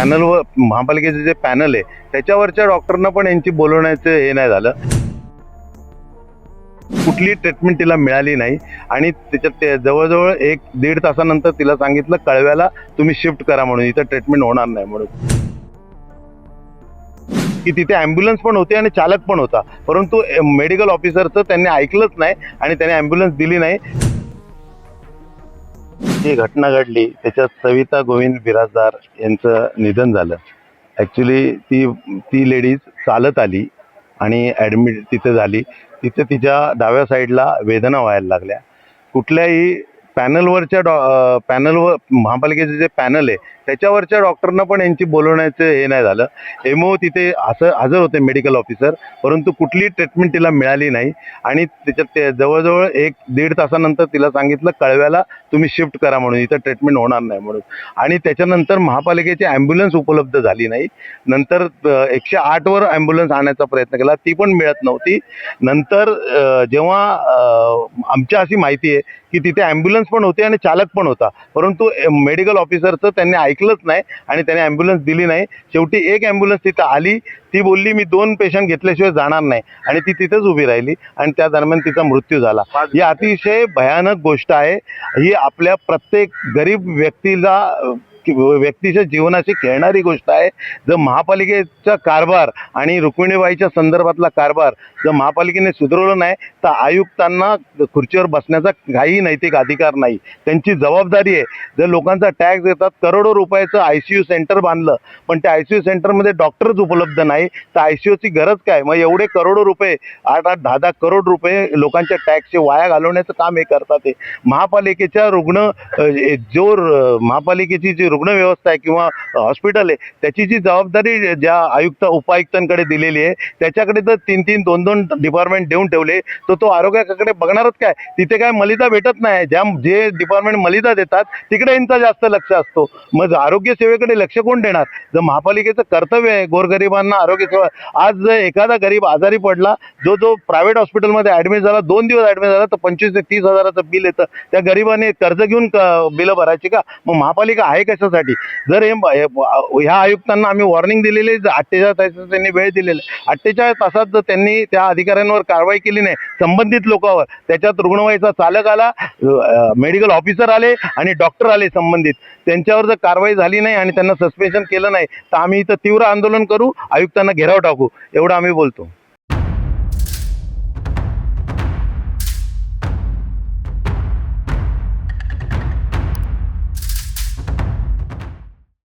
पॅनलवर महापालिकेचे जे पॅनल आहे त्याच्यावरच्या डॉक्टरना पण यांची बोलवण्याचं हे नाही झालं. कुठली ट्रीटमेंट तिला मिळाली नाही आणि त्याच्यात जवळजवळ 1-1.5 तासानंतर तिला सांगितलं कळव्याला तुम्ही शिफ्ट करा म्हणून, इथं ट्रीटमेंट होणार नाही म्हणून. की तिथे ॲम्ब्युलन्स पण होती आणि चालक पण होता, परंतु मेडिकल ऑफिसरचं त्यांनी ऐकलंच नाही आणि त्यांनी ॲम्ब्युलन्स दिली नाही. जी घटना घडली त्याच्यात सविता गोविंद बिराजदार यांचं निधन झालं. ॲक्च्युली ती लेडीज चालत आली आणि ॲडमिट तिथे झाली. तिथे तिच्या डाव्या साईडला वेदना व्हायला लागल्या. कुठल्याही पॅनलवर महापालिकेचे जे पॅनल आहे त्याच्यावरच्या डॉक्टरना पण यांची बोलवण्याचं हे नाही झालं. एमओ तिथे हजर होते मेडिकल ऑफिसर, परंतु कुठलीही ट्रीटमेंट तिला मिळाली नाही आणि त्याच्यात जवळजवळ 1-1.5 तासानंतर तिला सांगितलं कळव्याला तुम्ही शिफ्ट करा म्हणून, इथं ट्रीटमेंट होणार नाही म्हणून. आणि त्याच्यानंतर महापालिकेची ॲम्ब्युलन्स उपलब्ध झाली नाही. नंतर 108वर ॲम्ब्युलन्स आणण्याचा प्रयत्न केला, ती पण मिळत नव्हती. नंतर जेव्हा आमच्या अशी माहिती आहे की तिथे ॲम्ब्युलन्स पण होती आणि चालक पण होता, परंतु मेडिकल ऑफिसरचं त्यांनी ऐकलंच नाही आणि त्याने ॲम्ब्युलन्स दिली नाही. शेवटी एक ॲम्ब्युलन्स तिथं आली, ती बोलली मी 2 पेशंट घेतल्याशिवाय जाणार नाही आणि ती तिथंच उभी राहिली आणि त्या दरम्यान तिचा मृत्यू झाला. ही अतिशय भयानक गोष्ट आहे. ही आपल्या प्रत्येक गरीब व्यक्तीच्या जीवनाशी खेळणारी गोष्ट आहे. जर महापालिकेचा कारभार आणि रुक्मिणीबाईच्या संदर्भातला कारभार जर महापालिकेने सुधारवलं नाही तर आयुक्तांना खुर्चीवर बसण्याचा काही नैतिक अधिकार नाही. त्यांची जबाबदारी आहे. जर लोकांचा टॅक्स देतात, करोडो रुपयाचं ICU सेंटर बांधलं, पण त्या ICU सेंटरमध्ये डॉक्टरच उपलब्ध नाही, तर ICUची गरज काय? मग एवढे करोडो रुपये, 8-8, 10-10 करोड रुपये लोकांच्या टॅक्सचे वाया घालवण्याचं काम हे करतात. ते महापालिकेच्या महापालिकेची जी रुग्ण व्यवस्था आहे किंवा हॉस्पिटल आहे त्याची जी जबाबदारी ज्या उपायुक्तांकडे दिलेली आहे त्याच्याकडे जर 3-3, 2-2 डिपार्टमेंट देऊन ठेवले तर तो आरोग्याकडे बघणारच काय? तिथे काय मलिदा भेटत नाही. जे डिपार्टमेंट मलिदा देतात तिकडे यांचा जास्त लक्ष असतो. मग आरोग्य सेवेकडे लक्ष कोण देणार? जर महापालिकेचं कर्तव्य आहे गोरगरिबांना आरोग्य सेवा, आज जर एखादा गरीब आजारी पडला, जो प्रायव्हेट हॉस्पिटलमध्ये ॲडमिट झाला, 2 दिवस ॲडमिट झाला, तर 25 ते 30 हजाराचं बिल येतं. त्या गरीबाने कर्ज घेऊन बिलं भरायची का? मग महापालिका आहे कशासाठी? जर ह्या आयुक्तांना आम्ही वॉर्निंग दिलेली, 48 तासाचा त्यांनी वेळ दिलेला, 48 तासात जर त्यांनी त्या अधिकाऱ्यांवर कारवाई केली नाही संबंधित लोकांवर, त्याच्यात रुग्णवाहिका चालक आला, मेडिकल ऑफिसर आले आणि डॉक्टर आले संबंधित, त्यांच्यावर जर कारवाई झाली नाही आणि त्यांना सस्पेन्शन केलं नाही तर आम्ही इथं तीव्र आंदोलन करू, आयुक्तांना घेराव टाकू, एवढं आम्ही बोलतो.